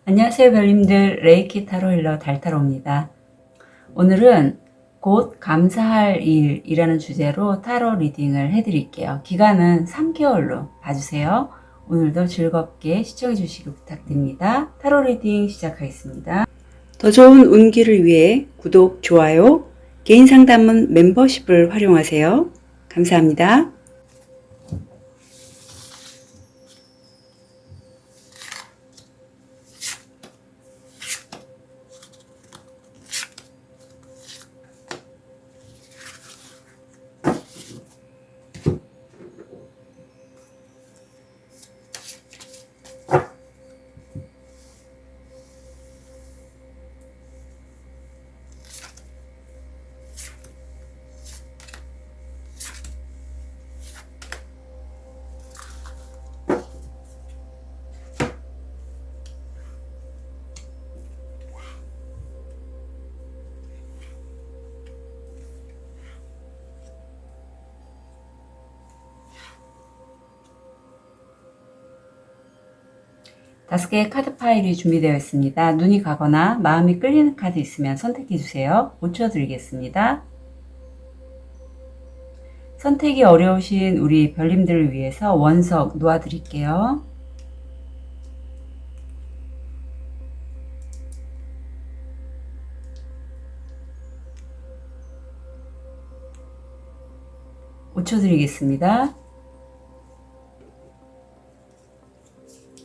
안녕하세요 별님들, 레이키 타로 힐러 달타로입니다. 오늘은 곧 감사할 일이라는 주제로 타로 리딩을 해드릴게요. 기간은 3개월로 봐주세요. 오늘도 즐겁게 시청해 주시기 부탁드립니다. 타로 리딩 시작하겠습니다. 더 좋은 운기를 위해 구독, 좋아요, 개인 상담은 멤버십을 활용하세요. 감사합니다. 다섯 개의 카드 파일이 준비되어 있습니다. 눈이 가거나 마음이 끌리는 카드 있으면 선택해 주세요. 5초 드리겠습니다. 선택이 어려우신 우리 별님들을 위해서 원석 놓아드릴게요. (5초) 드리겠습니다.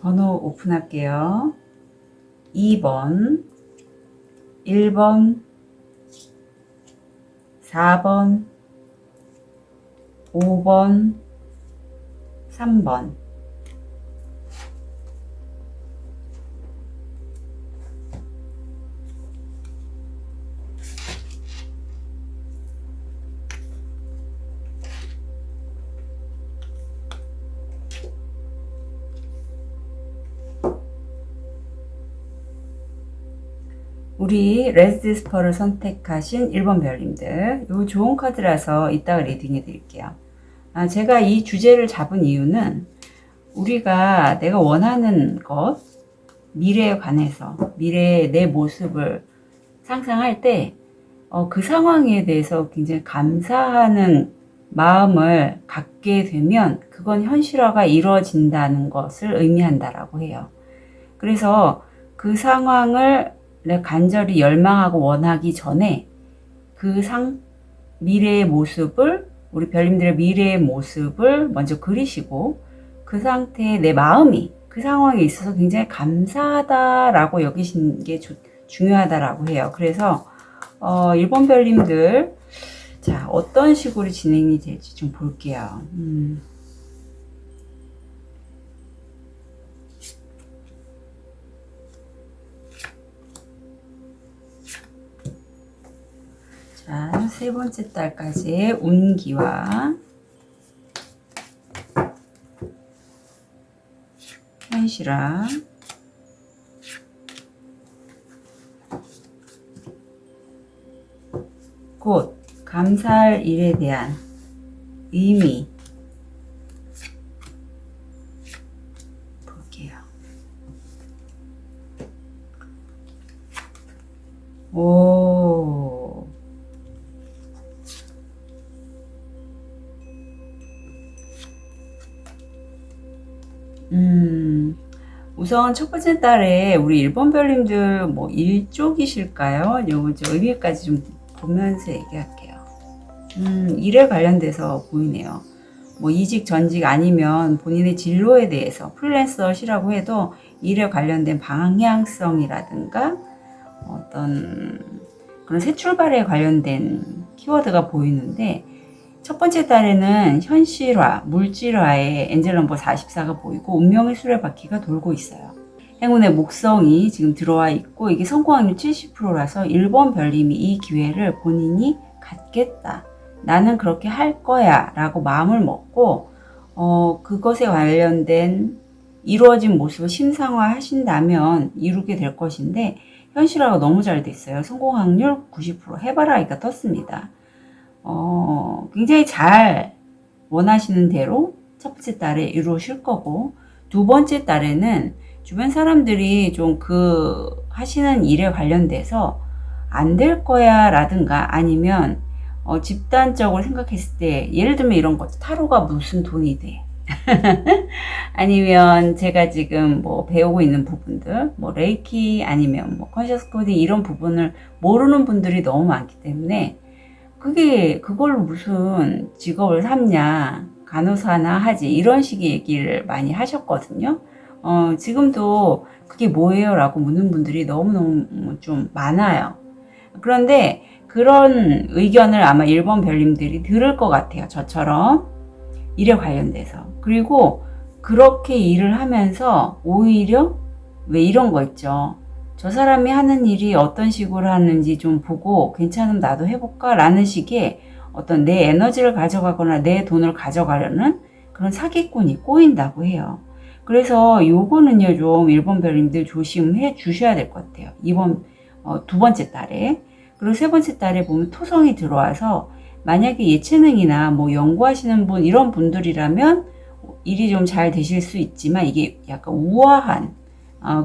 번호 오픈할게요. 2번, 1번, 4번, 5번, 3번. 우리 레즈디스퍼를 선택하신 1번 별님들, 요 좋은 카드라서 이따가 리딩해 드릴게요. 제가 이 주제를 잡은 이유는 우리가 내가 원하는 것, 미래에 관해서 미래의 내 모습을 상상할 때 그 상황에 대해서 굉장히 감사하는 마음을 갖게 되면 그건 현실화가 이루어진다는 것을 의미한다라고 해요. 그래서 그 상황을 내가 간절히 열망하고 원하기 전에 그 미래의 모습을, 우리 별님들의 미래의 모습을 먼저 그리시고 그 상태에 내 마음이 그 상황에 있어서 굉장히 감사하다라고 여기시는 게 중요하다라고 해요. 그래서 1번 별님들, 자, 어떤 식으로 진행이 될지 좀 볼게요. 자, 세 번째 달까지의 운기와 현실화, 곧 감사할 일에 대한 의미 볼게요. 오, 우선 첫 번째 달에 우리 1번 별님들 뭐 일쪽이실까요? 요거 의미까지 좀 보면서 얘기할게요. 일에 관련돼서 보이네요. 뭐 이직 전직 아니면 본인의 진로에 대해서 프리랜서시라고 해도 일에 관련된 방향성이라든가 어떤 그런 새 출발에 관련된 키워드가 보이는데, 첫 번째 달에는 현실화, 물질화의 엔젤 넘버 44가 보이고 운명의 수레바퀴가 돌고 있어요. 행운의 목성이 지금 들어와 있고 이게 성공 확률 70%라서 1번 별님이 이 기회를 본인이 갖겠다, 나는 그렇게 할 거야 라고 마음을 먹고 그것에 관련된 이루어진 모습을 심상화 하신다면 이루게 될 것인데, 현실화가 너무 잘 됐어요. 성공 확률 90%, 해바라기가 떴습니다. 굉장히 잘 원하시는 대로 첫 번째 달에 이루실 거고, 두 번째 달에는 주변 사람들이 좀 하시는 일에 관련돼서 안 될 거야 라든가 아니면 집단적으로 생각했을 때 예를 들면 이런 거죠. 타로가 무슨 돈이 돼. 아니면 제가 지금 뭐 배우고 있는 부분들, 뭐 레이키 아니면 뭐 컨셔스 코딩 이런 부분을 모르는 분들이 너무 많기 때문에 그걸로 무슨 직업을 삼냐, 간호사나 하지 이런 식의 얘기를 많이 하셨거든요. 지금도 그게 뭐예요? 라고 묻는 분들이 너무너무 좀 많아요. 그런데 그런 의견을 아마 1번 별님들이 들을 것 같아요. 저처럼 일에 관련돼서. 그리고 그렇게 일을 하면서 오히려 왜 이런 거 있죠. 저 사람이 하는 일이 어떤 식으로 하는지 좀 보고 괜찮으면 나도 해볼까? 라는 식의 어떤 내 에너지를 가져가거나 내 돈을 가져가려는 그런 사기꾼이 꼬인다고 해요. 그래서 요거는요, 좀 1번 별님들 조심해 주셔야 될 것 같아요. 두 번째 달에. 그리고 세 번째 달에 보면 토성이 들어와서 만약에 예체능이나 뭐 연구하시는 분, 이런 분들이라면 일이 좀 잘 되실 수 있지만 이게 약간 우아한,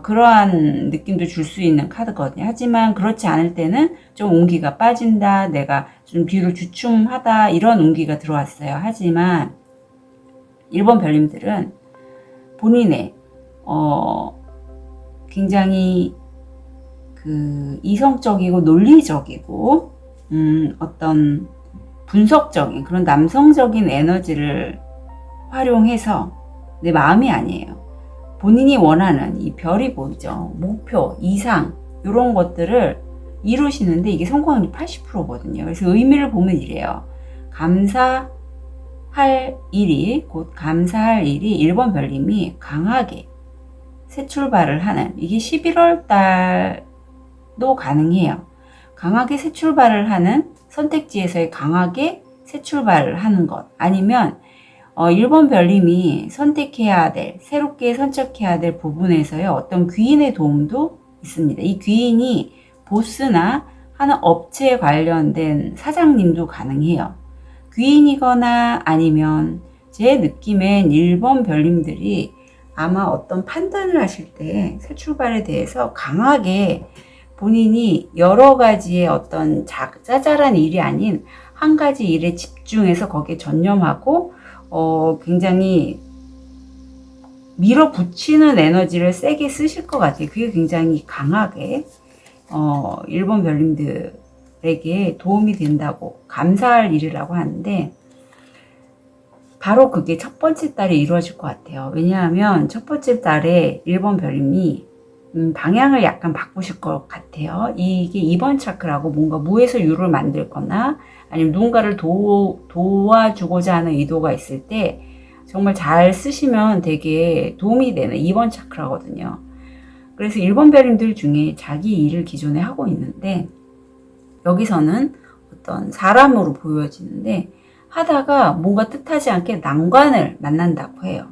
그러한 느낌도 줄 수 있는 카드거든요. 하지만 그렇지 않을 때는 좀 운기가 빠진다, 내가 좀 뒤로 주춤하다, 이런 운기가 들어왔어요. 하지만 1번 별님들은 본인의, 굉장히 이성적이고 논리적이고, 어떤 분석적인 그런 남성적인 에너지를 활용해서 내 마음이 아니에요. 본인이 원하는 이 별이 보이죠. 목표, 이상 이런 것들을 이루시는데 이게 성공률이 80%거든요. 그래서 의미를 보면 이래요. 감사할 일이 1번 별님이 강하게 새 출발을 하는, 이게 11월 달도 가능해요. 강하게 새 출발을 하는 선택지에서의 강하게 새 출발을 하는 것, 아니면 1번 별님이 선택해야 될, 새롭게 선택해야 될 부분에서의 어떤 귀인의 도움도 있습니다. 이 귀인이 보스나 하는 업체에 관련된 사장님도 가능해요. 귀인이거나 아니면 제 느낌엔 1번 별님들이 아마 어떤 판단을 하실 때 새 출발에 대해서 강하게 본인이 여러 가지의 어떤 짜잘한 일이 아닌 한 가지 일에 집중해서 거기에 전념하고 굉장히 밀어붙이는 에너지를 세게 쓰실 것 같아요. 그게 굉장히 강하게 1번 별님들에게 도움이 된다고, 감사할 일이라고 하는데 바로 그게 첫 번째 달에 이루어질 것 같아요. 왜냐하면 첫 번째 달에 1번 별님이 방향을 약간 바꾸실 것 같아요. 이게 2번 차크라고 뭔가 무에서 유를 만들거나 아니면 누군가를 도와주고자 하는 의도가 있을 때 정말 잘 쓰시면 되게 도움이 되는 2번 차크라거든요. 그래서 1번 별님들 중에 자기 일을 기존에 하고 있는데 여기서는 어떤 사람으로 보여지는데 하다가 뭔가 뜻하지 않게 난관을 만난다고 해요.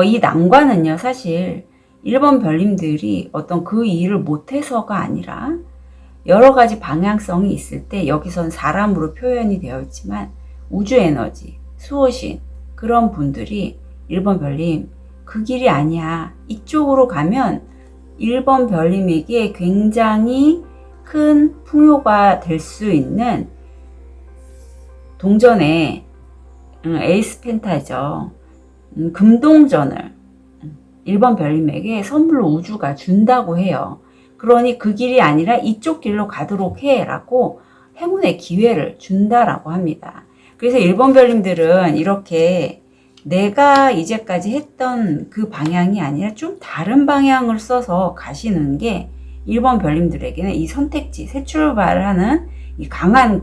이 난관은요, 사실 1번 별님들이 어떤 그 일을 못해서가 아니라 여러 가지 방향성이 있을 때 여기선 사람으로 표현이 되어 있지만 우주 에너지, 수호신, 그런 분들이 1번 별님 그 길이 아니야, 이쪽으로 가면 1번 별님에게 굉장히 큰 풍요가 될 수 있는 동전의 에이스 펜타죠. 금동전을 1번 별님에게 선물로 우주가 준다고 해요. 그러니 그 길이 아니라 이쪽 길로 가도록 해 라고 행운의 기회를 준다라고 합니다. 그래서 1번 별님들은 이렇게 내가 이제까지 했던 그 방향이 아니라 좀 다른 방향을 써서 가시는 게 1번 별님들에게는 이 선택지, 새 출발을 하는 이 강한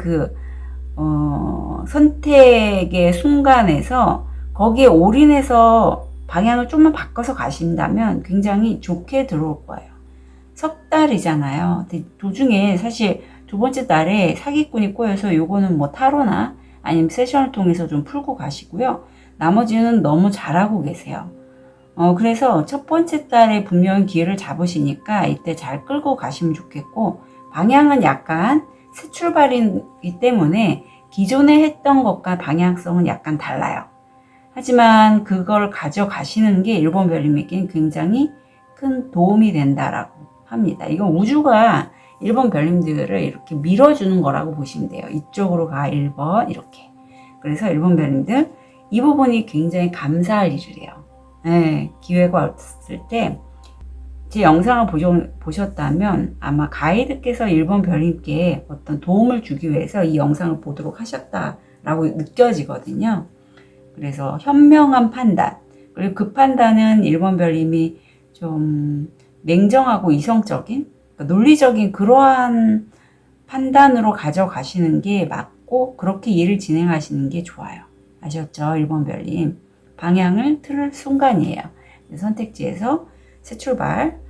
선택의 순간에서 거기에 올인해서 방향을 좀만 바꿔서 가신다면 굉장히 좋게 들어올 거예요. 석 달이잖아요. 도중에 사실 두 번째 달에 사기꾼이 꼬여서 요거는 뭐 타로나 아니면 세션을 통해서 좀 풀고 가시고요. 나머지는 너무 잘하고 계세요. 그래서 첫 번째 달에 분명히 기회를 잡으시니까 이때 잘 끌고 가시면 좋겠고, 방향은 약간 새 출발이기 때문에 기존에 했던 것과 방향성은 약간 달라요. 하지만 그걸 가져가시는 게 1번 별님에게는 굉장히 큰 도움이 된다라고 합니다. 이건 우주가 1번 별님들을 이렇게 밀어주는 거라고 보시면 돼요. 이쪽으로 가 1번 이렇게. 그래서 1번 별님들 이 부분이 굉장히 감사할 일이래요. 네, 기회가 왔을 때 제 영상을 보셨다면 아마 가이드께서 1번 별님께 어떤 도움을 주기 위해서 이 영상을 보도록 하셨다라고 느껴지거든요. 그래서 현명한 판단, 그리고 그 판단은 1번 별님이 좀 냉정하고 이성적인, 논리적인 그러한 판단으로 가져가시는 게 맞고 그렇게 일을 진행하시는 게 좋아요. 아셨죠? 1번 별님. 방향을 틀을 순간이에요. 선택지에서 새 출발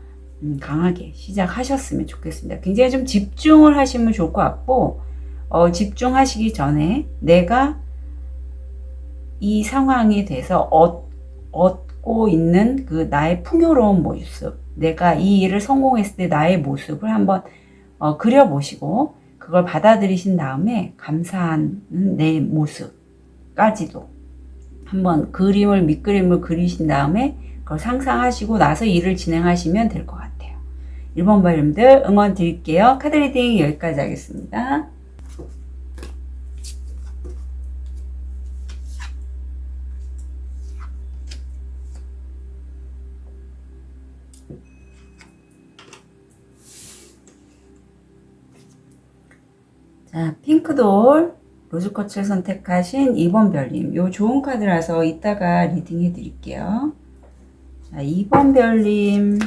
강하게 시작하셨으면 좋겠습니다. 굉장히 좀 집중을 하시면 좋을 것 같고 집중하시기 전에 내가 이 상황에 대해서 얻고 있는 그 나의 풍요로운 모습, 내가 이 일을 성공했을 때 나의 모습을 한번 그려보시고 그걸 받아들이신 다음에 감사한 내 모습까지도 한번 밑그림을 그리신 다음에 그걸 상상하시고 나서 일을 진행하시면 될 것 같아요. 1번 별님들 응원 드릴게요. 카드 리딩 여기까지 하겠습니다. 자, 핑크돌 로즈꽃을 선택하신 2번 별님, 요 좋은 카드라서 이따가 리딩 해드릴게요. 자, 2번 별님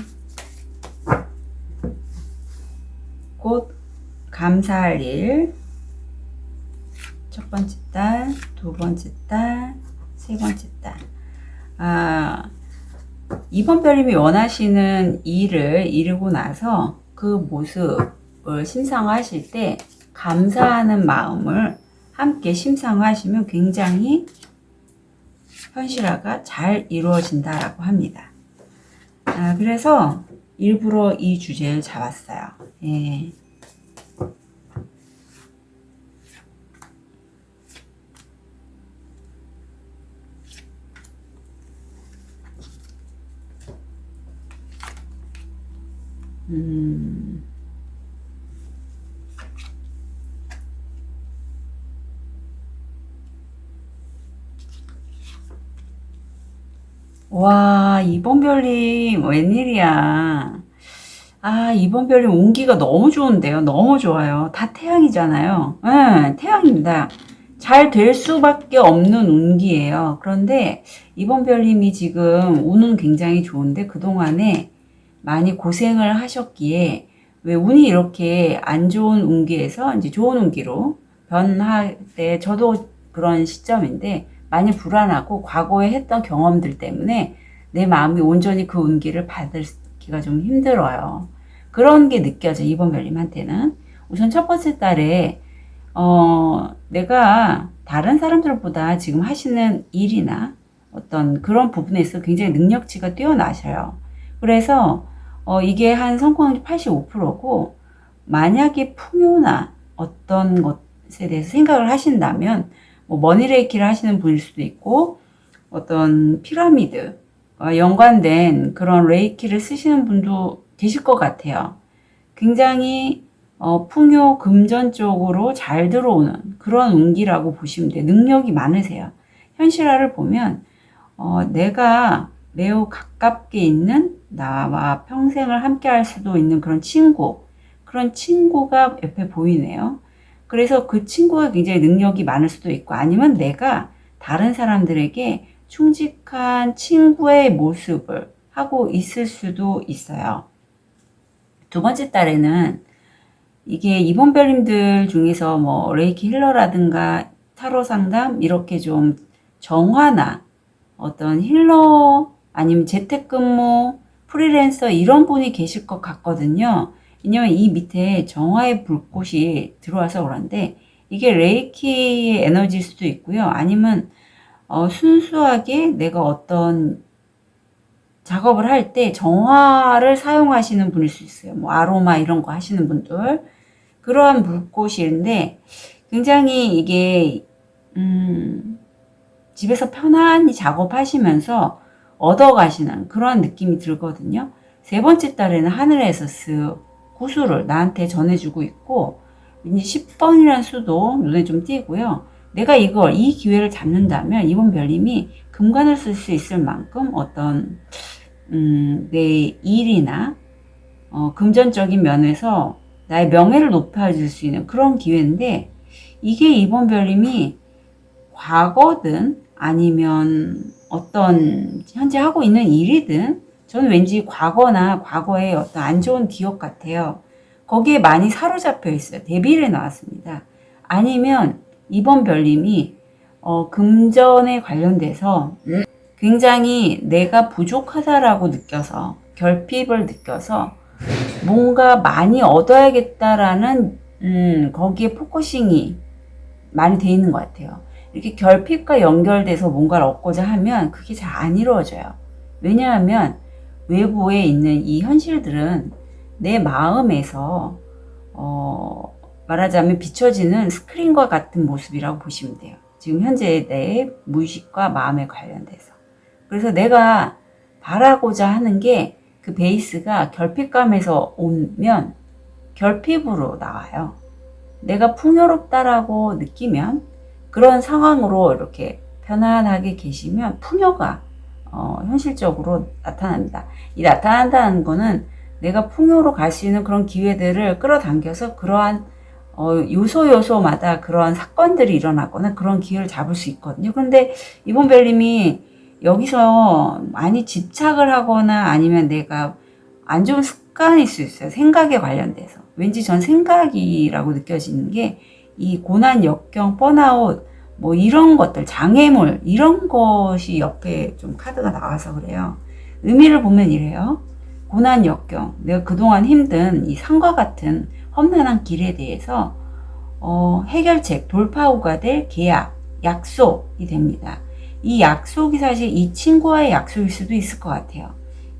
곧 감사할 일, 첫 번째 달, 두 번째 달, 세 번째 달. 2번 별님이 원하시는 일을 이루고 나서 그 모습을 심상하실 때 감사하는 마음을 함께 심상하시면 굉장히 현실화가 잘 이루어진다라고 합니다. 그래서 일부러 이 주제를 잡았어요. 예. 와, 2번 별님, 웬일이야. 2번 별님 운기가 너무 좋은데요. 너무 좋아요. 다 태양이잖아요. 네, 태양입니다. 잘 될 수밖에 없는 운기예요. 그런데 2번 별님이 지금 운은 굉장히 좋은데 그동안에 많이 고생을 하셨기에 왜 운이 이렇게 안 좋은 운기에서 이제 좋은 운기로 변할 때 저도 그런 시점인데 많이 불안하고 과거에 했던 경험들 때문에 내 마음이 온전히 그 운기를 받기가 좀 힘들어요. 그런 게 느껴져, 2번 별님한테는. 우선 첫 번째 달에 내가 다른 사람들보다 지금 하시는 일이나 어떤 그런 부분에서 굉장히 능력치가 뛰어나셔요. 그래서 이게 한 성공률 85%고 만약에 풍요나 어떤 것에 대해서 생각을 하신다면 뭐 머니레이키를 하시는 분일 수도 있고 어떤 피라미드 연관된 그런 레이키를 쓰시는 분도 계실 것 같아요. 굉장히 풍요 금전 쪽으로 잘 들어오는 그런 운기라고 보시면 돼요. 능력이 많으세요. 현실화를 보면 내가 매우 가깝게 있는 나와 평생을 함께 할 수도 있는 그런 친구가 옆에 보이네요. 그래서 그 친구가 굉장히 능력이 많을 수도 있고 아니면 내가 다른 사람들에게 충직한 친구의 모습을 하고 있을 수도 있어요. 두 번째 달에는 이게 2번 별님들 중에서 뭐 레이키 힐러라든가 타로 상담 이렇게 좀 정화나 어떤 힐러 아니면 재택근무 프리랜서 이런 분이 계실 것 같거든요. 왜냐면 이 밑에 정화의 불꽃이 들어와서 그런데 이게 레이키의 에너지일 수도 있고요. 아니면 순수하게 내가 어떤 작업을 할 때 정화를 사용하시는 분일 수 있어요. 뭐 아로마 이런 거 하시는 분들. 그러한 불꽃인데 굉장히 이게 집에서 편안히 작업하시면서 얻어가시는 그런 느낌이 들거든요. 세 번째 달에는 하늘에서 구수를 나한테 전해주고 있고, 왠지 10번이라는 수도 눈에 좀 띄고요. 내가 이 기회를 잡는다면 이번 별님이 금관을 쓸 수 있을 만큼 어떤 내 일이나 금전적인 면에서 나의 명예를 높여줄 수 있는 그런 기회인데, 이게 이번 별님이 과거든 아니면 어떤 현재 하고 있는 일이든, 저는 왠지 과거나 과거의 어떤 안 좋은 기억 같아요. 거기에 많이 사로잡혀 있어요. 대비를 나왔습니다. 아니면 이번 별님이 금전에 관련돼서 굉장히 내가 부족하다라고 느껴서, 결핍을 느껴서 뭔가 많이 얻어야겠다라는 거기에 포커싱이 많이 돼 있는 것 같아요. 이렇게 결핍과 연결돼서 뭔가를 얻고자 하면 그게 잘 안 이루어져요. 왜냐하면 외부에 있는 이 현실들은 내 마음에서 말하자면 비춰지는 스크린과 같은 모습이라고 보시면 돼요. 지금 현재 내 무의식과 마음에 관련돼서. 그래서 내가 바라고자 하는 게 그 베이스가 결핍감에서 오면 결핍으로 나와요. 내가 풍요롭다라고 느끼면 그런 상황으로 이렇게 편안하게 계시면 풍요가 현실적으로 나타납니다. 이 나타난다는 거는 내가 풍요로 갈 수 있는 그런 기회들을 끌어당겨서 그러한 요소마다 그러한 사건들이 일어나거나 그런 기회를 잡을 수 있거든요. 그런데 이번 별님이 여기서 많이 집착을 하거나 아니면 내가 안 좋은 습관일 수 있어요. 생각에 관련돼서. 왠지 전 생각이라고 느껴지는 게 이 고난, 역경, 번아웃 뭐 이런 것들, 장애물 이런 것이 옆에 좀 카드가 나와서 그래요. 의미를 보면 이래요. 고난, 역경, 내가 그동안 힘든 이 산과 같은 험난한 길에 대해서 해결책, 돌파구가 될 계약, 약속이 됩니다. 이 약속이 사실 이 친구와의 약속일 수도 있을 것 같아요.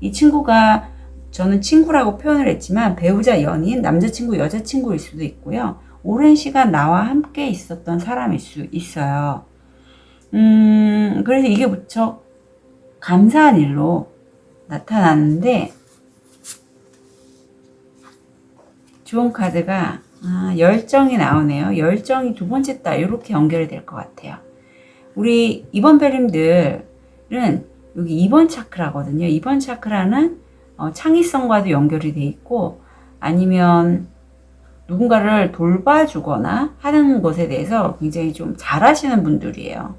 이 친구가, 저는 친구라고 표현을 했지만 배우자, 연인, 남자친구, 여자친구일 수도 있고요. 오랜 시간 나와 함께 있었던 사람일 수 있어요. 그래서 이게 무척 감사한 일로 나타났는데, 좋은 카드가 열정이 나오네요. 열정이 두 번째 달 이렇게 연결이 될 것 같아요. 우리 2번 별님들은 여기 2번 차크라거든요. 2번 차크라는 창의성과도 연결이 돼 있고, 아니면 누군가를 돌봐주거나 하는 것에 대해서 굉장히 좀 잘하시는 분들이에요.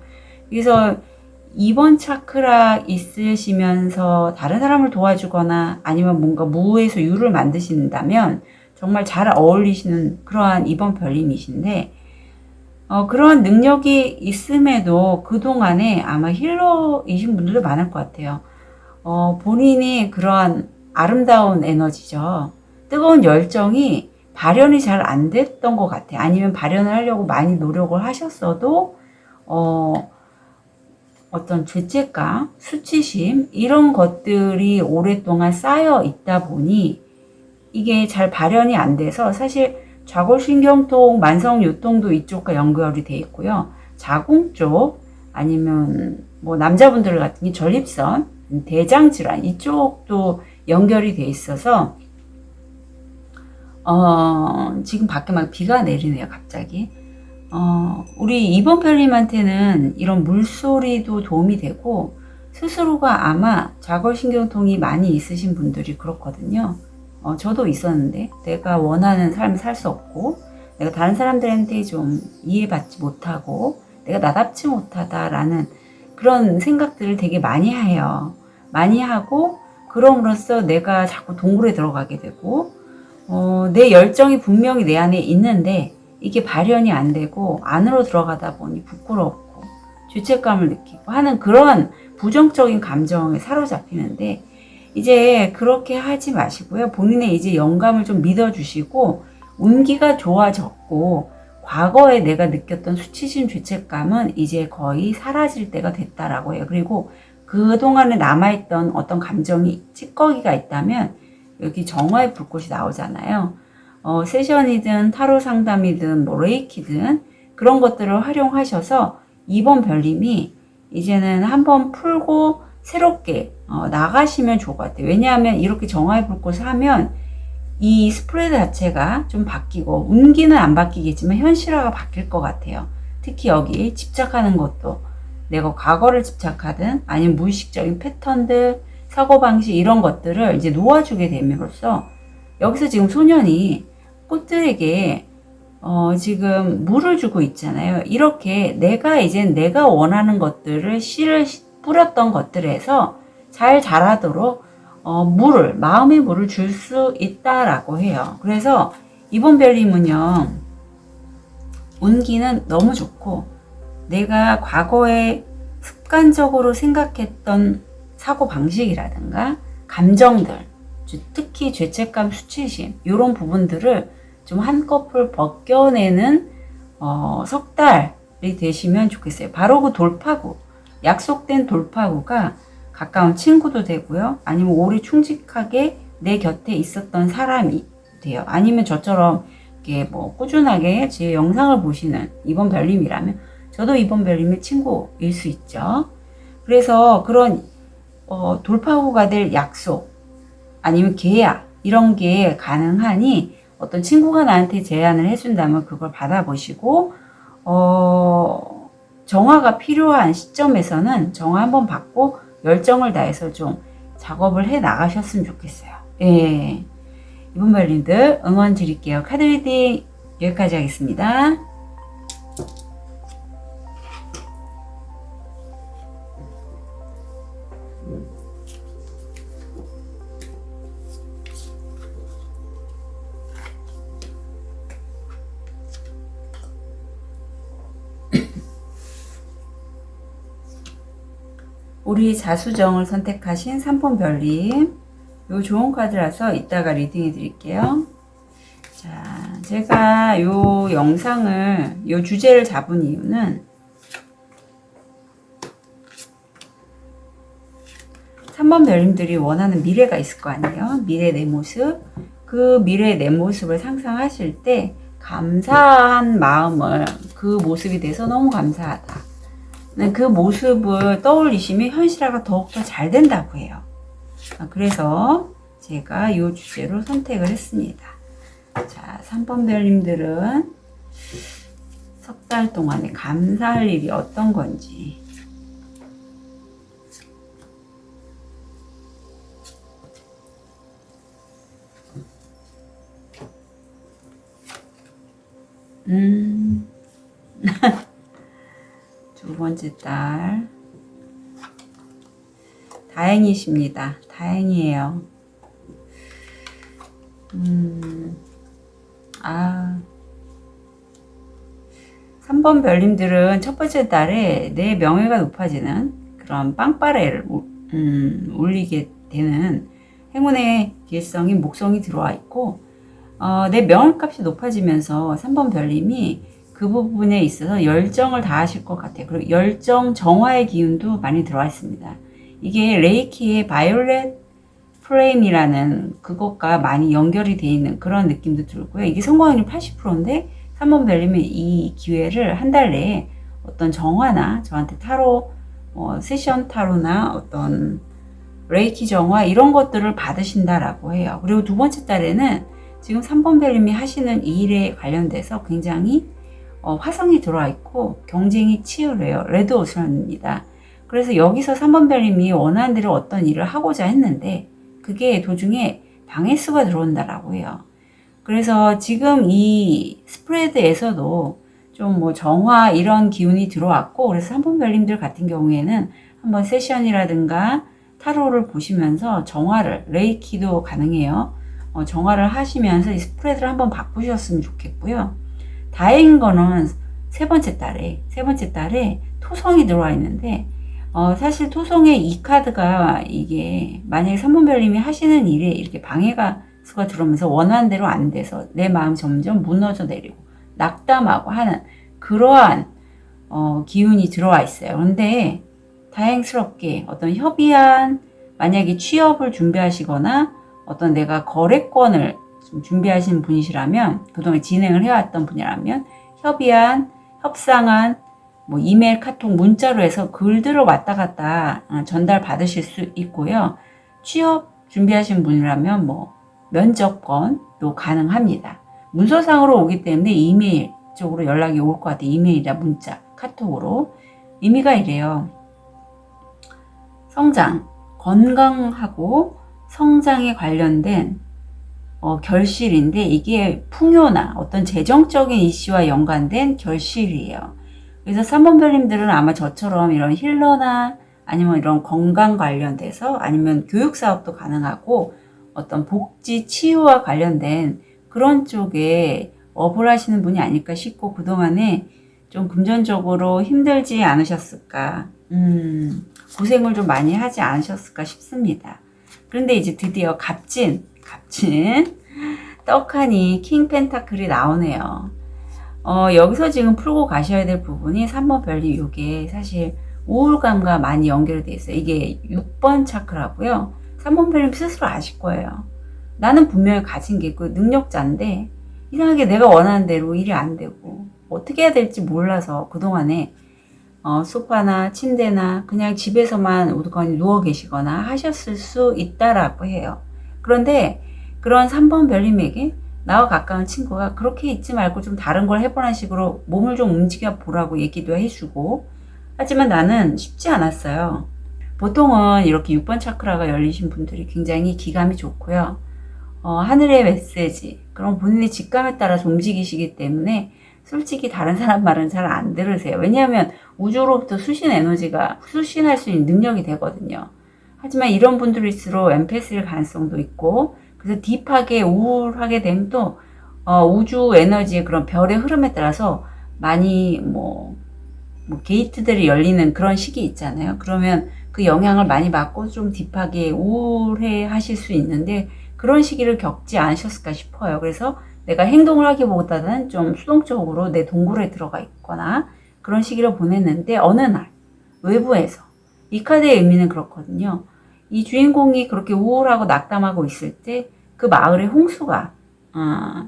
그래서 2번 차크라 있으시면서 다른 사람을 도와주거나 아니면 뭔가 무에서 유를 만드신다면 정말 잘 어울리시는 그러한 2번 별님이신데, 그런 능력이 있음에도 그동안에 아마 힐러이신 분들도 많을 것 같아요. 본인이 그러한 아름다운 에너지죠. 뜨거운 열정이 발현이 잘 안 됐던 것 같아요. 아니면 발현을 하려고 많이 노력을 하셨어도, 어떤 죄책감, 수치심, 이런 것들이 오랫동안 쌓여 있다 보니 이게 잘 발현이 안 돼서 사실 좌골신경통, 만성요통도 이쪽과 연결이 돼 있고요. 자궁 쪽, 아니면 뭐 남자분들 같은 게 전립선, 대장질환 이쪽도 연결이 돼 있어서 지금 밖에 막 비가 내리네요, 갑자기. 우리 2번 별님한테는 이런 물소리도 도움이 되고, 스스로가 아마 좌골신경통이 많이 있으신 분들이 그렇거든요. 저도 있었는데, 내가 원하는 삶을 살 수 없고, 내가 다른 사람들한테 좀 이해받지 못하고, 내가 나답지 못하다라는 그런 생각들을 되게 많이 해요. 많이 하고, 그럼으로써 내가 자꾸 동굴에 들어가게 되고, 내 열정이 분명히 내 안에 있는데, 이게 발현이 안 되고, 안으로 들어가다 보니 부끄럽고, 죄책감을 느끼고 하는 그런 부정적인 감정에 사로잡히는데, 이제 그렇게 하지 마시고요. 본인의 이제 영감을 좀 믿어주시고, 운기가 좋아졌고, 과거에 내가 느꼈던 수치심, 죄책감은 이제 거의 사라질 때가 됐다라고 해요. 그리고 그동안에 남아있던 어떤 감정이, 찌꺼기가 있다면, 여기 정화의 불꽃이 나오잖아요. 세션이든 타로 상담이든 뭐 레이키든 그런 것들을 활용하셔서 2번 별님이 이제는 한번 풀고 새롭게 나가시면 좋을 것 같아요. 왜냐하면 이렇게 정화의 불꽃을 하면 이 스프레드 자체가 좀 바뀌고 운기는 안 바뀌겠지만 현실화가 바뀔 것 같아요. 특히 여기 집착하는 것도 내가 과거를 집착하든 아니면 무의식적인 패턴들, 사고방식 이런 것들을 이제 놓아주게 됨으로써 여기서 지금 소년이 꽃들에게 지금 물을 주고 있잖아요. 이렇게 내가 원하는 것들을 씨를 뿌렸던 것들에서 잘 자라도록 마음의 물을 줄 수 있다라고 해요. 그래서 이번 별님은요, 운기는 너무 좋고, 내가 과거에 습관적으로 생각했던 사고방식이라든가, 감정들, 특히 죄책감, 수치심, 이런 부분들을 좀 한꺼풀 벗겨내는, 석 달이 되시면 좋겠어요. 바로 그 돌파구, 약속된 돌파구가 가까운 친구도 되고요. 아니면 오래 충직하게 내 곁에 있었던 사람이 돼요. 아니면 저처럼 이렇게 뭐 꾸준하게 제 영상을 보시는 이번 별님이라면 저도 이번 별님의 친구일 수 있죠. 그래서 그런 돌파구가 될 약속 아니면 계약 이런 게 가능하니 어떤 친구가 나한테 제안을 해준다면 그걸 받아보시고 정화가 필요한 시점에서는 정화 한번 받고 열정을 다해서 좀 작업을 해 나가셨으면 좋겠어요. 예. 이번 별님들 응원 드릴게요. 카드 리딩 여기까지 하겠습니다. 우리 자수정을 선택하신 3번 별님, 요 좋은 카드라서 이따가 리딩해 드릴게요. 자, 제가 요 영상을, 요 주제를 잡은 이유는 3번 별님들이 원하는 미래가 있을 거 아니에요. 미래 내 모습. 그 미래 내 모습을 상상하실 때 감사한 마음을, 그 모습이 돼서 너무 감사하다. 그 모습을 떠올리시면 현실화가 더욱더 잘 된다고 해요. 그래서 제가 이 주제로 선택을 했습니다. 자, 3번 별님들은 석 달 동안에 감사할 일이 어떤 건지. 두 번째 딸. 다행이십니다. 다행이에요. 3번 별님들은 첫 번째 달에 내 명예가 높아지는 그런 빵빠레를 울리게 되는 행운의 기회성이 목성이 들어와 있고, 내 명예값이 높아지면서 3번 별님이 그 부분에 있어서 열정을 다하실 것 같아요. 그리고 열정 정화의 기운도 많이 들어와 있습니다. 이게 레이키의 바이올렛 프레임이라는 그것과 많이 연결이 되어 있는 그런 느낌도 들고요. 이게 성공률이 80%인데 3번 별님이 이 기회를 한 달 내에 어떤 정화나 저한테 타로 세션 타로나 어떤 레이키 정화 이런 것들을 받으신다라고 해요. 그리고 두 번째 달에는 지금 3번 별님이 하시는 이 일에 관련돼서 굉장히 화성이 들어와 있고 경쟁이 치열해요. 레드 오션입니다. 그래서 여기서 3번 별님이 원하는 대로 어떤 일을 하고자 했는데 그게 도중에 방해수가 들어온다라고 해요. 그래서 지금 이 스프레드에서도 좀 뭐 정화 이런 기운이 들어왔고, 그래서 3번 별님들 같은 경우에는 한번 세션이라든가 타로를 보시면서 정화를, 레이키도 가능해요. 정화를 하시면서 이 스프레드를 한번 바꾸셨으면 좋겠고요. 다행인 거는 세 번째 달에 토성이 들어와 있는데, 사실 토성의 이 카드가 이게 만약에 3번 별님이 하시는 일에 이렇게 방해가 수가 들어오면서 원하는 대로 안 돼서 내 마음 점점 무너져 내리고 낙담하고 하는 그러한 기운이 들어와 있어요. 그런데 다행스럽게 어떤 협의안, 만약에 취업을 준비하시거나 어떤 내가 거래권을 준비하시는 분이시라면, 그동안 진행을 해왔던 분이라면 협의안, 협상안, 뭐 이메일, 카톡, 문자로 해서 글들을 왔다 갔다 전달 받으실 수 있고요. 취업 준비하신 분이라면 뭐 면접권도 가능합니다. 문서상으로 오기 때문에 이메일 쪽으로 연락이 올 것 같아요. 이메일이나 문자, 카톡으로. 의미가 이래요. 성장, 건강하고 성장에 관련된 결실인데 이게 풍요나 어떤 재정적인 이슈와 연관된 결실이에요. 그래서 3번 별님들은 아마 저처럼 이런 힐러나 아니면 이런 건강 관련돼서 아니면 교육 사업도 가능하고 어떤 복지 치유와 관련된 그런 쪽에 업을 하시는 분이 아닐까 싶고 그동안에 좀 금전적으로 힘들지 않으셨을까 고생을 좀 많이 하지 않으셨을까 싶습니다. 그런데 이제 드디어 값진 떡하니 킹 펜타클이 나오네요. 여기서 지금 풀고 가셔야 될 부분이 3번 별님 요게 사실 우울감과 많이 연결되어 있어요. 이게 6번 차크라고요. 3번 별님 스스로 아실 거예요. 나는 분명히 가진 게 있고 능력자인데 이상하게 내가 원하는 대로 일이 안 되고 어떻게 해야 될지 몰라서 그동안에 소파나 침대나 그냥 집에서만 우두커니 누워 계시거나 하셨을 수 있다라고 해요. 그런데 그런 3번 별님에게 나와 가까운 친구가 그렇게 있지 말고 좀 다른 걸 해보라는 식으로 몸을 좀 움직여 보라고 얘기도 해주고 하지만 나는 쉽지 않았어요. 보통은 이렇게 6번 차크라가 열리신 분들이 굉장히 기감이 좋고요. 하늘의 메시지, 그럼 본인의 직감에 따라서 움직이시기 때문에 솔직히 다른 사람 말은 잘 안 들으세요. 왜냐하면 우주로부터 수신 에너지가 수신할 수 있는 능력이 되거든요. 하지만 이런 분들일수록 엠패스일 가능성도 있고 그래서 딥하게 우울하게 되면 또 우주 에너지의 그런 별의 흐름에 따라서 많이 뭐 게이트들이 열리는 그런 시기 있잖아요. 그러면 그 영향을 많이 받고 좀 딥하게 우울해 하실 수 있는데 그런 시기를 겪지 않으셨을까 싶어요. 그래서 내가 행동을 하기보다는 좀 수동적으로 내 동굴에 들어가 있거나 그런 시기를 보냈는데 어느 날 외부에서 이 카드의 의미는 그렇거든요. 이 주인공이 그렇게 우울하고 낙담하고 있을 때 그 마을에 홍수가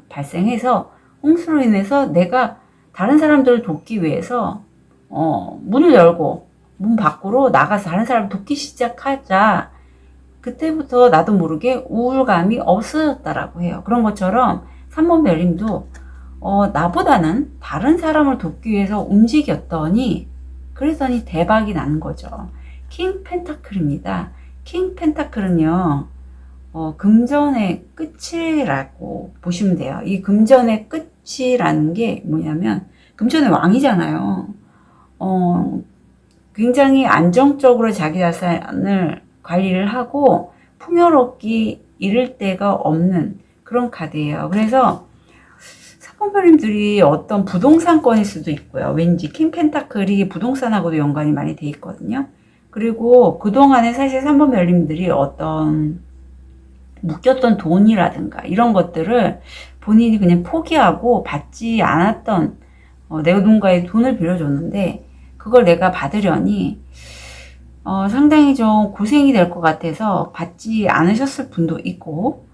발생해서 홍수로 인해서 내가 다른 사람들을 돕기 위해서 문을 열고 문 밖으로 나가서 다른 사람을 돕기 시작하자 그때부터 나도 모르게 우울감이 없어졌다라고 해요. 그런 것처럼 3번 별님도 나보다는 다른 사람을 돕기 위해서 움직였더니 그랬더니 대박이 나는 거죠. 킹 펜타클입니다. 킹 펜타클은요. 금전의 끝이라고 보시면 돼요. 이 금전의 끝이라는 게 뭐냐면 금전의 왕이잖아요. 굉장히 안정적으로 자기 자산을 관리를 하고 풍요롭기 이를 데가 없는 그런 카드예요. 그래서 사건별님들이 어떤 부동산권일 수도 있고요. 왠지 킹 펜타클이 부동산하고도 연관이 많이 돼 있거든요. 그리고 그동안에 사실 3번 별님들이 어떤 묶였던 돈이라든가 이런 것들을 본인이 그냥 포기하고 받지 않았던 내가 누군가의 돈을 빌려줬는데 그걸 내가 받으려니 상당히 좀 고생이 될 것 같아서 받지 않으셨을 분도 있고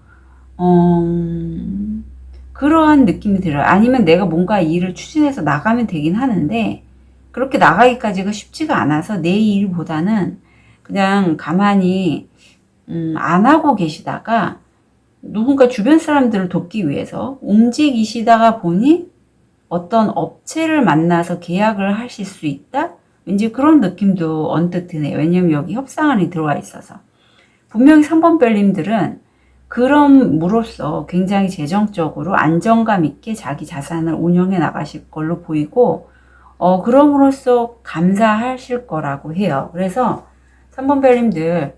그러한 느낌이 들어요. 아니면 내가 뭔가 일을 추진해서 나가면 되긴 하는데 그렇게 나가기까지가 쉽지가 않아서 내 일보다는 그냥 가만히 안 하고 계시다가 누군가 주변 사람들을 돕기 위해서 움직이시다가 보니 어떤 업체를 만나서 계약을 하실 수 있다? 왠지 그런 느낌도 언뜻 드네요. 왜냐면 여기 협상안이 들어와 있어서. 분명히 3번 별님들은 그런 무로써 굉장히 재정적으로 안정감 있게 자기 자산을 운영해 나가실 걸로 보이고 그럼으로써 감사하실 거라고 해요. 그래서 3번 별님들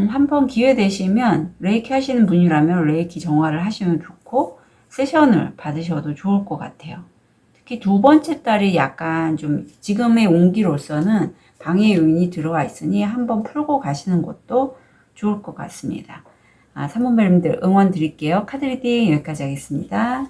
한번 기회 되시면 레이키 하시는 분이라면 레이키 정화를 하시면 좋고 세션을 받으셔도 좋을 것 같아요. 특히 두 번째 달이 약간 좀 지금의 운기로서는 방해 요인이 들어와 있으니 한번 풀고 가시는 것도 좋을 것 같습니다. 3번 별님들 응원 드릴게요. 카드 리딩 여기까지 하겠습니다.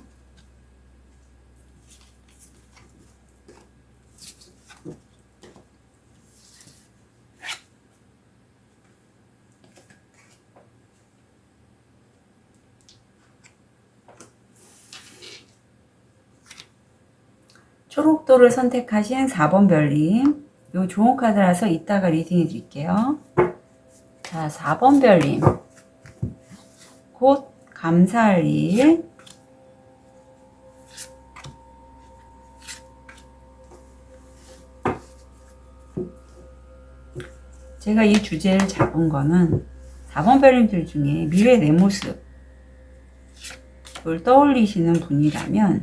초록도를 선택하신 4번 별님, 요 좋은 카드라서 이따가 리딩해 드릴게요. 자, 4번 별님, 곧 감사할 일, 제가 이 주제를 잡은 거는 4번 별님들 중에 미래 내 모습을 떠올리시는 분이라면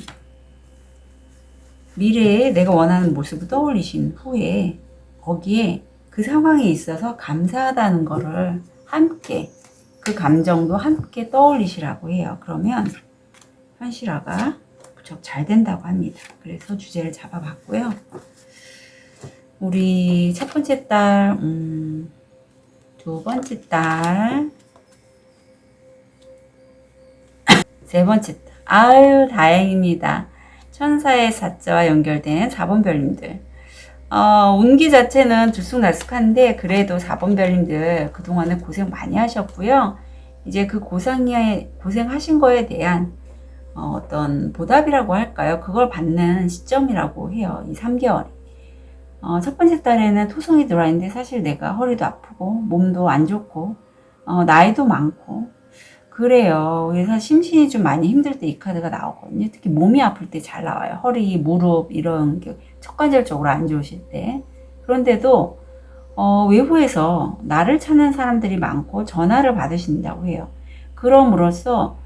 미래에 내가 원하는 모습을 떠올리신 후에 거기에 그 상황에 있어서 감사하다는 거를 함께, 그 감정도 함께 떠올리시라고 해요. 그러면 현실화가 무척 잘 된다고 합니다. 그래서 주제를 잡아봤고요. 우리 첫 번째 딸, 두 번째 딸, 세 번째 딸. 아유, 다행입니다. 천사의 사자와 연결된 4번 별님들. 운기 자체는 들쑥날쑥한데 그래도 4번 별님들 그동안에 고생 많이 하셨고요. 이제 그 고생하신 거에 대한 어떤 보답이라고 할까요? 그걸 받는 시점이라고 해요. 이 3개월이. 첫 번째 달에는 토성이 들어와 있는데 사실 내가 허리도 아프고 몸도 안 좋고 나이도 많고 그래요. 그래서 심신이 좀 많이 힘들 때 이 카드가 나오거든요. 특히 몸이 아플 때 잘 나와요. 허리, 무릎 이런 게 척관절 쪽으로 안 좋으실 때. 그런데도 외부에서 나를 찾는 사람들이 많고 전화를 받으신다고 해요. 그럼으로써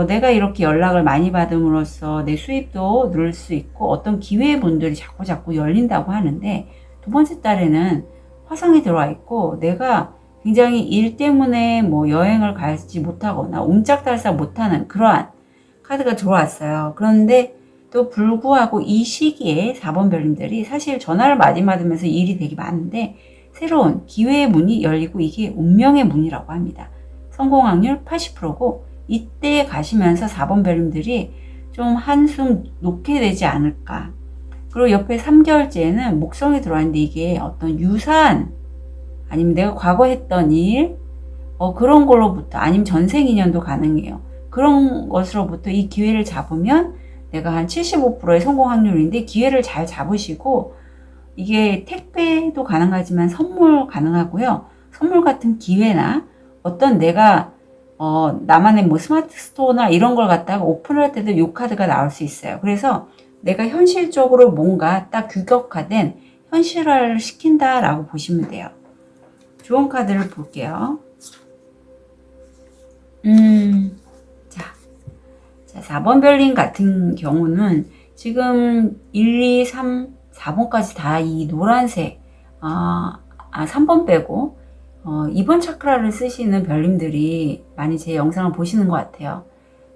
내가 이렇게 연락을 많이 받음으로써 내 수입도 늘 수 있고 어떤 기회의 문들이 자꾸 열린다고 하는데 두 번째 달에는 화성이 들어와 있고 내가 굉장히 일 때문에 뭐 여행을 가지 못하거나 옴짝달싹 못하는 그러한 카드가 들어왔어요. 그런데 또 불구하고 이 시기에 4번 별님들이 사실 전화를 많이 받으면서 일이 되게 많은데 새로운 기회의 문이 열리고 이게 운명의 문이라고 합니다. 성공 확률 80%고 이때 가시면서 4번 별님들이 좀 한숨 놓게 되지 않을까. 그리고 옆에 3개월째에는 목성이 들어왔는데 이게 어떤 유사한 아니면 내가 과거 했던 일 그런 걸로부터 아니면 전생 인연도 가능해요. 그런 것으로부터 이 기회를 잡으면 내가 한 75%의 성공 확률인데 기회를 잘 잡으시고 이게 택배도 가능하지만 선물 가능하고요. 선물 같은 기회나 어떤 내가 나만의 뭐 스마트 스토어나 이런 걸 갖다가 오픈할 때도 이 카드가 나올 수 있어요. 그래서 내가 현실적으로 뭔가 딱 규격화된 현실화를 시킨다라고 보시면 돼요. 좋은 카드를 볼게요. 자, 4번 별님 같은 경우는 지금 1, 2, 3, 4번까지 다 이 노란색, 3번 빼고, 2번 차크라를 쓰시는 별님들이 많이 제 영상을 보시는 것 같아요.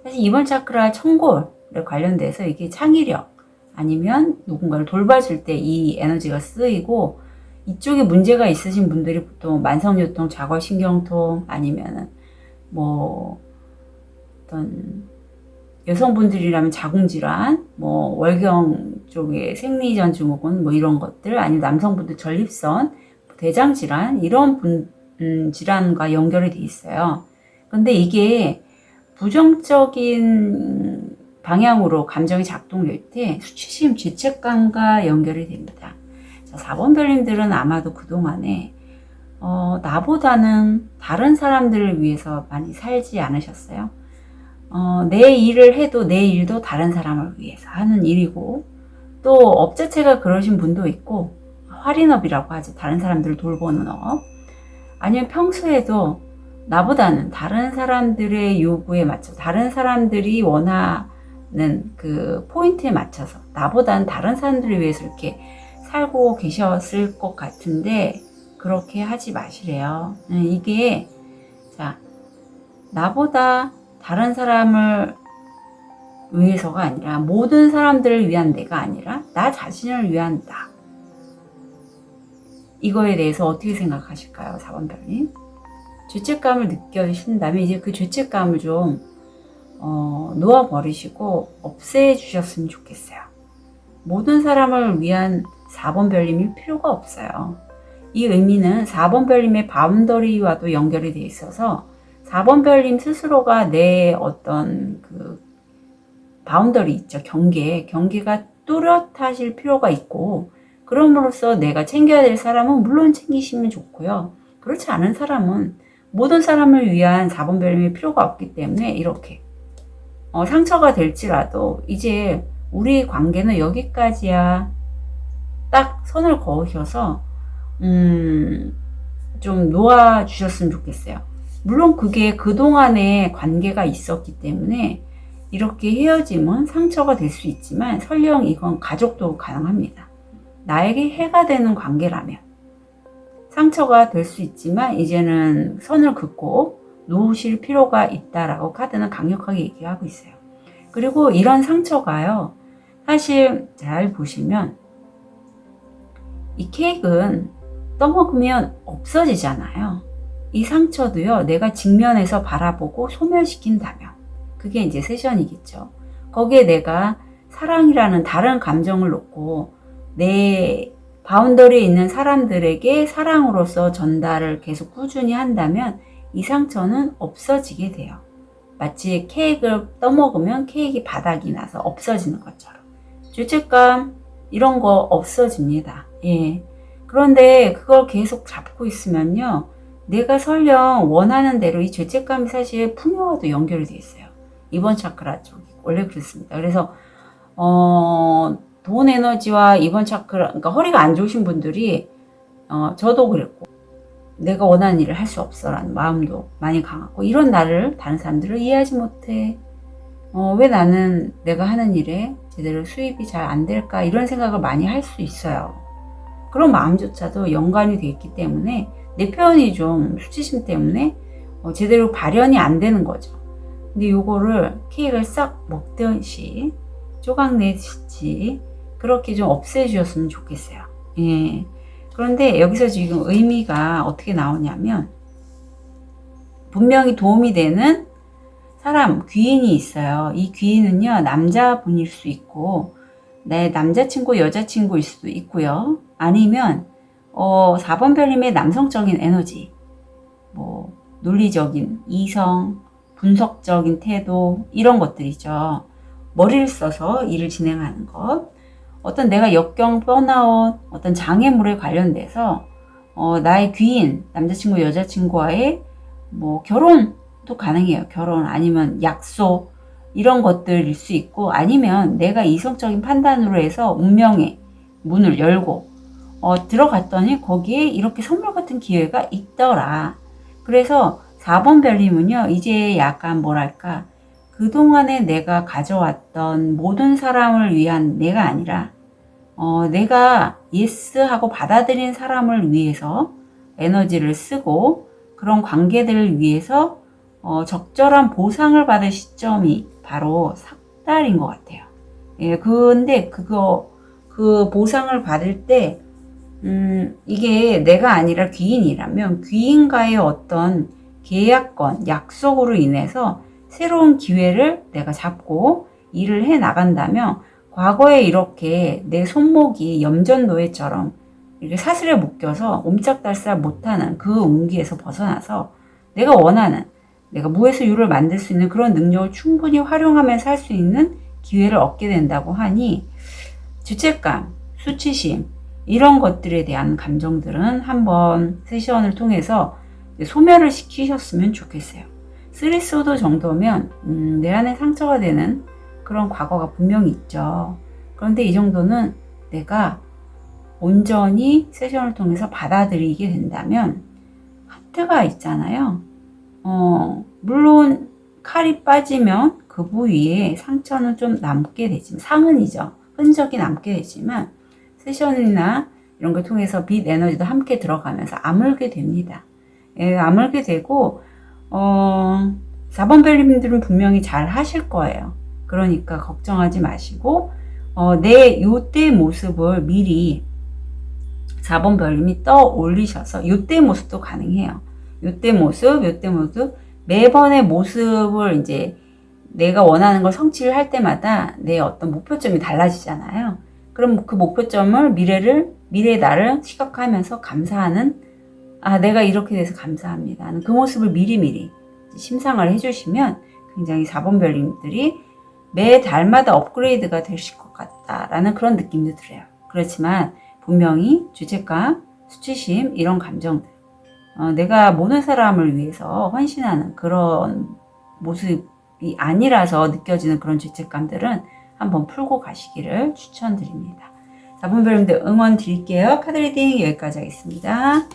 사실 2번 차크라 천골에 관련돼서 이게 창의력, 아니면 누군가를 돌봐줄 때 이 에너지가 쓰이고, 이쪽에 문제가 있으신 분들이 보통 만성요통, 자골신경통 아니면은 뭐 어떤 여성분들이라면 자궁질환, 뭐 월경 쪽에 생리전 증후군 뭐 이런 것들 아니면 남성분들 전립선, 대장질환 이런 질환과 연결이 돼 있어요. 근데 이게 부정적인 방향으로 감정이 작동될 때 수치심, 죄책감과 연결이 됩니다. 4번 별님들은 아마도 그동안에 나보다는 다른 사람들을 위해서 많이 살지 않으셨어요? 내 일을 해도 내 일도 다른 사람을 위해서 하는 일이고 또 업 자체가 그러신 분도 있고 할인업이라고 하죠. 다른 사람들을 돌보는 업. 아니면 평소에도 나보다는 다른 사람들의 요구에 맞춰 다른 사람들이 원하는 그 포인트에 맞춰서 나보다는 다른 사람들을 위해서 이렇게 살고 계셨을 것 같은데 그렇게 하지 마시래요. 이게 자 나보다 다른 사람을 위해서가 아니라 모든 사람들을 위한 내가 아니라 나 자신을 위한 나. 이거에 대해서 어떻게 생각하실까요? 4번 별님. 죄책감을 느껴신다면 이제 그 죄책감을 좀 놓아버리시고 없애주셨으면 좋겠어요. 모든 사람을 위한 4번 별님일 필요가 없어요. 이 의미는 4번 별님의 바운더리와도 연결이 돼 있어서 4번 별님 스스로가 내 어떤 그 바운더리 있죠. 경계가 뚜렷하실 필요가 있고, 그럼으로써 내가 챙겨야 될 사람은 물론 챙기시면 좋고요. 그렇지 않은 사람은 모든 사람을 위한 4번 별림이 필요가 없기 때문에 이렇게 상처가 될지라도 이제 우리 관계는 여기까지야, 딱 선을 그으셔서 좀 놓아주셨으면 좋겠어요. 물론 그게 그동안의 관계가 있었기 때문에 이렇게 헤어짐은 상처가 될 수 있지만 설령 이건 가족도 가능합니다. 나에게 해가 되는 관계라면 상처가 될 수 있지만 이제는 선을 긋고 놓으실 필요가 있다라고 카드는 강력하게 얘기하고 있어요. 그리고 이런 상처가요, 사실 잘 보시면 이 케이크는 떠먹으면 없어지잖아요. 이 상처도요, 내가 직면해서 바라보고 소멸시킨다면 그게 이제 세션이겠죠. 거기에 내가 사랑이라는 다른 감정을 놓고 내 바운더리에 있는 사람들에게 사랑으로서 전달을 계속 꾸준히 한다면 이 상처는 없어지게 돼요. 마치 케이크를 떠먹으면 케이크 바닥이 나서 없어지는 것처럼. 죄책감 이런 거 없어집니다. 예. 그런데 그걸 계속 잡고 있으면요, 내가 설령 원하는 대로 이 죄책감이 사실 풍요와도 연결이 돼 있어요. 이번 차크라 쪽이 원래 그렇습니다. 그래서 돈 에너지와 이번 차크라, 그러니까 허리가 안 좋으신 분들이 저도 그랬고 내가 원하는 일을 할 수 없어라는 마음도 많이 강하고, 이런 나를 다른 사람들을 이해하지 못해. 왜 나는 내가 하는 일에 제대로 수입이 잘 안 될까, 이런 생각을 많이 할 수 있어요. 그런 마음조차도 연관이 돼 있기 때문에 내 표현이 좀 수치심 때문에 제대로 발현이 안 되는 거죠. 근데 요거를 케이크를 싹 먹듯이 조각내듯이 그렇게 좀 없애주셨으면 좋겠어요. 예. 그런데 여기서 지금 의미가 어떻게 나오냐면, 분명히 도움이 되는 사람, 귀인이 있어요. 이 귀인은요, 남자분일 수 있고 내 남자친구, 여자친구일 수도 있고요. 아니면 4번 별님의 남성적인 에너지, 뭐 논리적인 이성, 분석적인 태도, 이런 것들이죠. 머리를 써서 일을 진행하는 것, 어떤 내가 역경, 번아웃, 어떤 장애물에 관련돼서 나의 귀인, 남자친구, 여자친구와의 뭐 결혼도 가능해요. 결혼 아니면 약속, 이런 것들일 수 있고, 아니면 내가 이성적인 판단으로 해서 운명의 문을 열고 들어갔더니 거기에 이렇게 선물 같은 기회가 있더라. 그래서 4번 별님은요, 이제 약간 뭐랄까, 그동안에 내가 가져왔던 모든 사람을 위한 내가 아니라 내가 예스 하고 받아들인 사람을 위해서 에너지를 쓰고, 그런 관계들을 위해서 적절한 보상을 받을 시점이 바로 삭달인 것 같아요. 예, 근데 그 보상을 받을 때 이게 내가 아니라 귀인이라면 귀인과의 어떤 계약권, 약속으로 인해서 새로운 기회를 내가 잡고 일을 해 나간다면, 과거에 이렇게 내 손목이 염전노예처럼 이렇게 사슬에 묶여서 옴짝달싹 못하는 그 운기에서 벗어나서 내가 원하는, 내가 무에서 유를 만들 수 있는 그런 능력을 충분히 활용하면서 할 수 있는 기회를 얻게 된다고 하니, 죄책감, 수치심, 이런 것들에 대한 감정들은 한번 세션을 통해서 소멸을 시키셨으면 좋겠어요. 3소드 정도면 내 안에 상처가 되는 그런 과거가 분명히 있죠. 그런데 이 정도는 내가 온전히 세션을 통해서 받아들이게 된다면, 하트가 있잖아요. 물론 칼이 빠지면 그 부위에 상처는 좀 남게 되지만, 상흔이죠. 흔적이 남게 되지만 세션이나 이런 걸 통해서 빛 에너지도 함께 들어가면서 아물게 됩니다. 예, 아물게 되고 4번 별님들은 분명히 잘 하실 거예요. 그러니까 걱정하지 마시고 내 요때 모습을 미리 4번 별님이 떠올리셔서, 요때 모습도 가능해요. 요때 모습 매번의 모습을 이제 내가 원하는 걸 성취를 할 때마다 내 어떤 목표점이 달라지잖아요. 그럼 그 목표점을 미래의 나를 시각화하면서 감사하는, 내가 이렇게 돼서 감사합니다. 그 모습을 미리미리 심상을 해주시면 굉장히 4번 별님들이 매 달마다 업그레이드가 되실 것 같아요. 같다라는 그런 느낌도 들어요. 그렇지만 분명히 죄책감, 수치심 이런 감정들, 내가 모든 사람을 위해서 헌신하는 그런 모습이 아니라서 느껴지는 그런 죄책감들은 한번 풀고 가시기를 추천드립니다. 자, 분별님들 응원 드릴게요. 카드 리딩 여기까지 하겠습니다.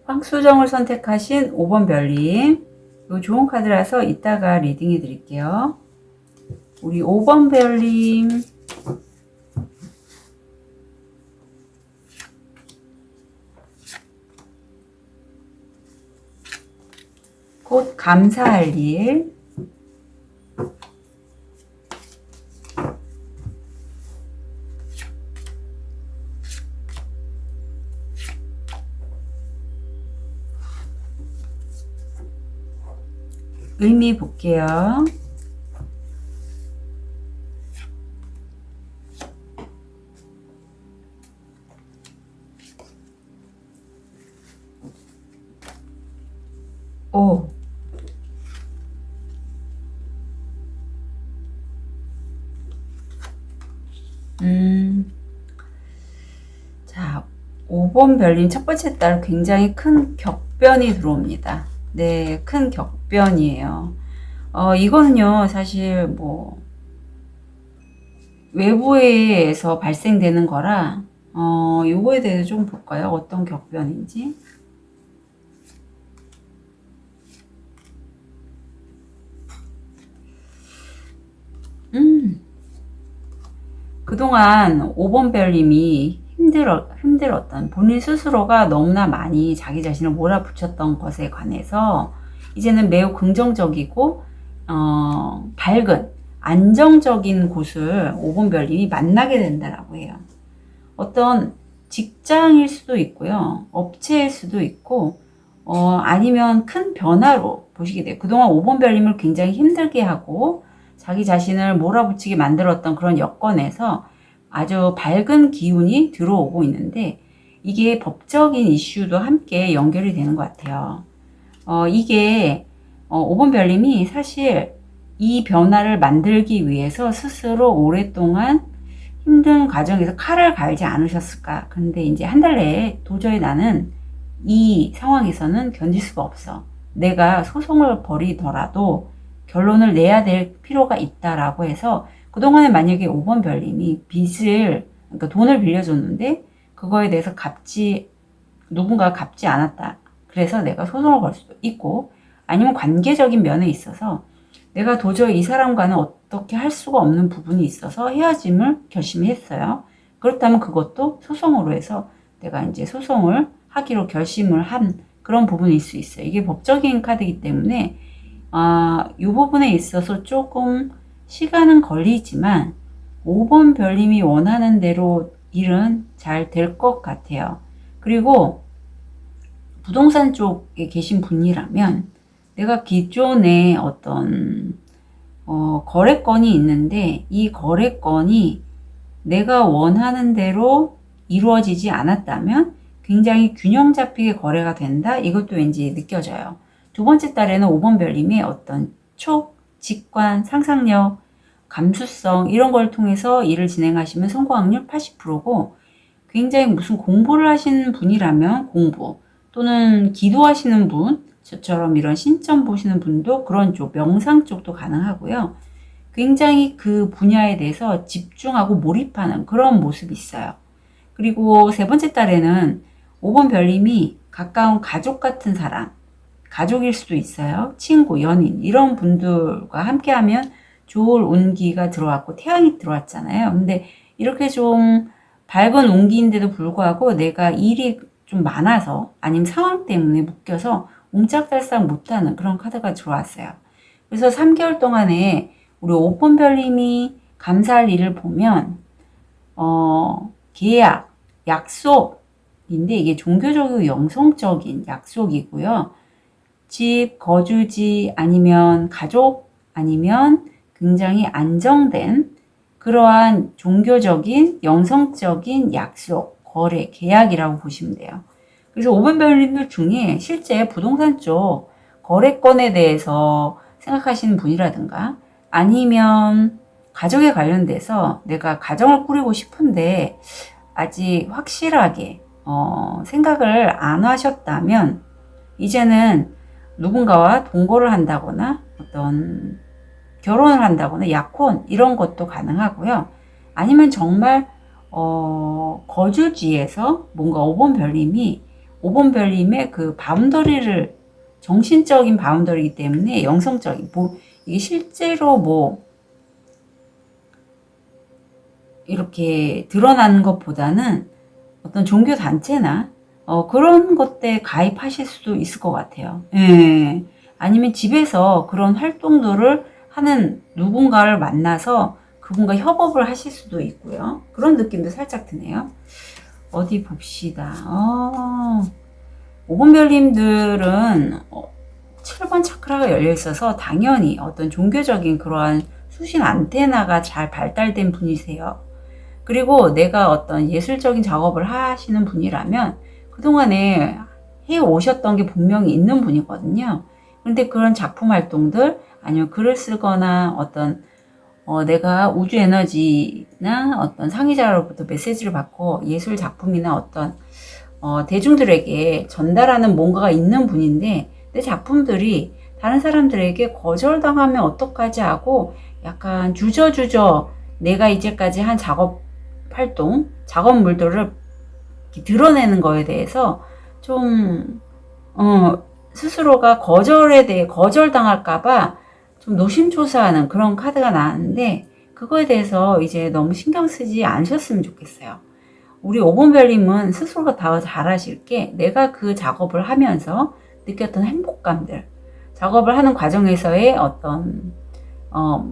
황수정을 선택하신 5번 별님, 이거 좋은 카드라서 이따가 리딩해 드릴게요. 우리 5번 별님, 곧 감사할 일, 의미 볼게요. 오. 자, 5번 별님 첫 번째 달 굉장히 큰 격변이 들어옵니다. 네, 큰 격변이에요. 이거는요, 사실 뭐, 외부에서 발생되는 거라, 요거에 대해서 좀 볼까요? 어떤 격변인지. 그동안 5번 별님이 힘들었던 본인 스스로가 너무나 많이 자기 자신을 몰아붙였던 것에 관해서 이제는 매우 긍정적이고 밝은 안정적인 곳을 5번 별님이 만나게 된다라고 해요. 어떤 직장일 수도 있고요. 업체일 수도 있고 아니면 큰 변화로 보시게 돼요. 그동안 5번 별님을 굉장히 힘들게 하고 자기 자신을 몰아붙이게 만들었던 그런 여건에서 아주 밝은 기운이 들어오고 있는데 이게 법적인 이슈도 함께 연결이 되는 것 같아요. 이게 5번 별님이 사실 이 변화를 만들기 위해서 스스로 오랫동안 힘든 과정에서 칼을 갈지 않으셨을까. 근데 이제 한 달 내에 도저히 나는 이 상황에서는 견딜 수가 없어. 내가 소송을 벌이더라도 결론을 내야 될 필요가 있다라고 해서 그동안에 만약에 5번 별님이 그러니까 돈을 빌려줬는데 그거에 대해서 누군가 갚지 않았다. 그래서 내가 소송을 걸 수도 있고 아니면 관계적인 면에 있어서 내가 도저히 이 사람과는 어떻게 할 수가 없는 부분이 있어서 헤어짐을 결심했어요. 그렇다면 그것도 소송으로 해서 내가 이제 소송을 하기로 결심을 한 그런 부분일 수 있어요. 이게 법적인 카드이기 때문에 이 부분에 있어서 조금 시간은 걸리지만 5번 별님이 원하는 대로 일은 잘 될 것 같아요. 그리고 부동산 쪽에 계신 분이라면 내가 기존에 어떤 거래건이 있는데 이 거래건이 내가 원하는 대로 이루어지지 않았다면 굉장히 균형 잡히게 거래가 된다. 이것도 왠지 느껴져요. 두 번째 달에는 5번 별님의 어떤 직관, 상상력, 감수성 이런 걸 통해서 일을 진행하시면 성공 확률 80%고 굉장히 무슨 공부를 하시는 분이라면 공부 또는 기도하시는 분 저처럼 이런 신점 보시는 분도 그런 쪽 명상 쪽도 가능하고요. 굉장히 그 분야에 대해서 집중하고 몰입하는 그런 모습이 있어요. 그리고 세 번째 달에는 5번 별님이 가까운 가족 같은 사람 가족일 수도 있어요. 친구, 연인 이런 분들과 함께하면 좋을 운기가 들어왔고 태양이 들어왔잖아요. 근데 이렇게 좀 밝은 운기인데도 불구하고 내가 일이 좀 많아서 아니면 상황 때문에 묶여서 옴짝달싹 못하는 그런 카드가 들어왔어요. 그래서 3개월 동안에 우리 5번 별님이 감사할 일을 보면 계약, 약속인데 이게 종교적이고 영성적인 약속이고요. 집, 거주지 아니면 가족 아니면 굉장히 안정된 그러한 종교적인, 영성적인 약속, 거래, 계약이라고 보시면 돼요. 그래서 5번 별님들 중에 실제 부동산 쪽 거래건에 대해서 생각하시는 분이라든가 아니면 가정에 관련돼서 내가 가정을 꾸리고 싶은데 아직 확실하게 생각을 안 하셨다면 이제는 누군가와 동거를 한다거나 어떤 결혼을 한다거나 약혼 이런 것도 가능하고요. 아니면 정말 거주지에서 뭔가 5번 별님의 그 바운더리를 정신적인 바운더리이기 때문에 영성적인 이게 실제로 이렇게 드러나는 것보다는 어떤 종교 단체나 그런 것에 가입하실 수도 있을 것 같아요. 예. 아니면 집에서 그런 활동들을 하는 누군가를 만나서 그분과 협업을 하실 수도 있고요. 그런 느낌도 살짝 드네요. 어디 봅시다. 5번 별님들은 7번 차크라가 열려 있어서 당연히 어떤 종교적인 그러한 수신 안테나가 잘 발달된 분이세요. 그리고 내가 어떤 예술적인 작업을 하시는 분이라면 그동안에 해 오셨던 게 분명히 있는 분이거든요. 그런데 그런 작품 활동들 아니면 글을 쓰거나 어떤 내가 우주 에너지나 어떤 상위자로부터 메시지를 받고 예술 작품이나 어떤 대중들에게 전달하는 뭔가가 있는 분인데 내 작품들이 다른 사람들에게 거절당하면 어떡하지 하고 약간 주저주저 내가 이제까지 한 작업물들을 드러내는 거에 대해서 좀 스스로가 거절당할까봐 좀 노심초사하는 그런 카드가 나왔는데 그거에 대해서 이제 너무 신경 쓰지 않으셨으면 좋겠어요. 우리 5번 별님은 스스로가 다 잘하실 게 내가 그 작업을 하면서 느꼈던 행복감들, 작업을 하는 과정에서의 어떤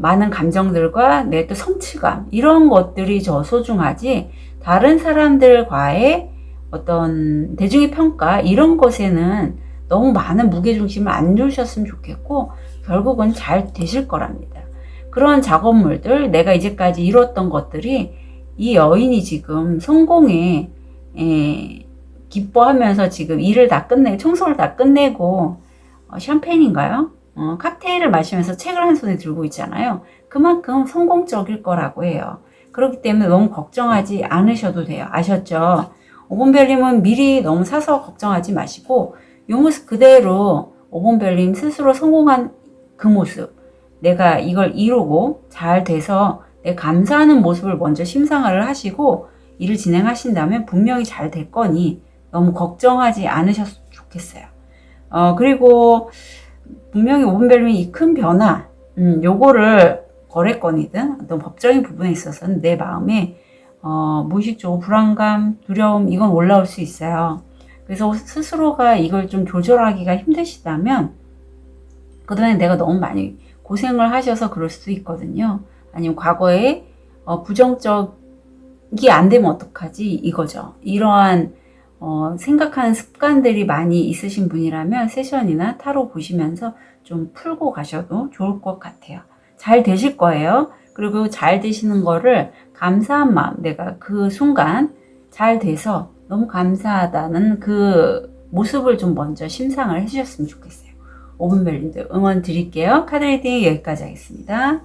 많은 감정들과 내 또 성취감 이런 것들이 저 소중하지 다른 사람들과의 어떤 대중의 평가 이런 것에는 너무 많은 무게중심을 안 두셨으면 좋겠고 결국은 잘 되실 거랍니다. 그런 작업물들 내가 이제까지 이뤘던 것들이 이 여인이 지금 성공에 기뻐하면서 지금 일을 다 끝내고 청소를 다 끝내고 샴페인인가요? 칵테일을 마시면서 책을 한 손에 들고 있잖아요. 그만큼 성공적일 거라고 해요. 그렇기 때문에 너무 걱정하지 않으셔도 돼요. 아셨죠? 5번 별님은 미리 너무 사서 걱정하지 마시고 이 모습 그대로 5번 별님 스스로 성공한 그 모습 내가 이걸 이루고 잘 돼서 내가 감사하는 모습을 먼저 심상화를 하시고 일을 진행하신다면 분명히 잘 될 거니 너무 걱정하지 않으셨으면 좋겠어요. 그리고 분명히 5번 별님이 이 큰 변화 요거를 거래건이든 어떤 법적인 부분에 있어서는 내 마음에 무의식적으로 불안감, 두려움 이건 올라올 수 있어요. 그래서 스스로가 이걸 좀 조절하기가 힘드시다면 그동안에 내가 너무 많이 고생을 하셔서 그럴 수도 있거든요. 아니면 과거에 부정적이 안 되면 어떡하지 이거죠. 이러한 생각하는 습관들이 많이 있으신 분이라면 세션이나 타로 보시면서 좀 풀고 가셔도 좋을 것 같아요. 잘 되실 거예요. 그리고 잘 되시는 거를 감사한 마음, 내가 그 순간 잘 돼서 너무 감사하다는 그 모습을 좀 먼저 심상을 해주셨으면 좋겠어요. 5분 별님들 응원 드릴게요. 카드 리딩 여기까지 하겠습니다.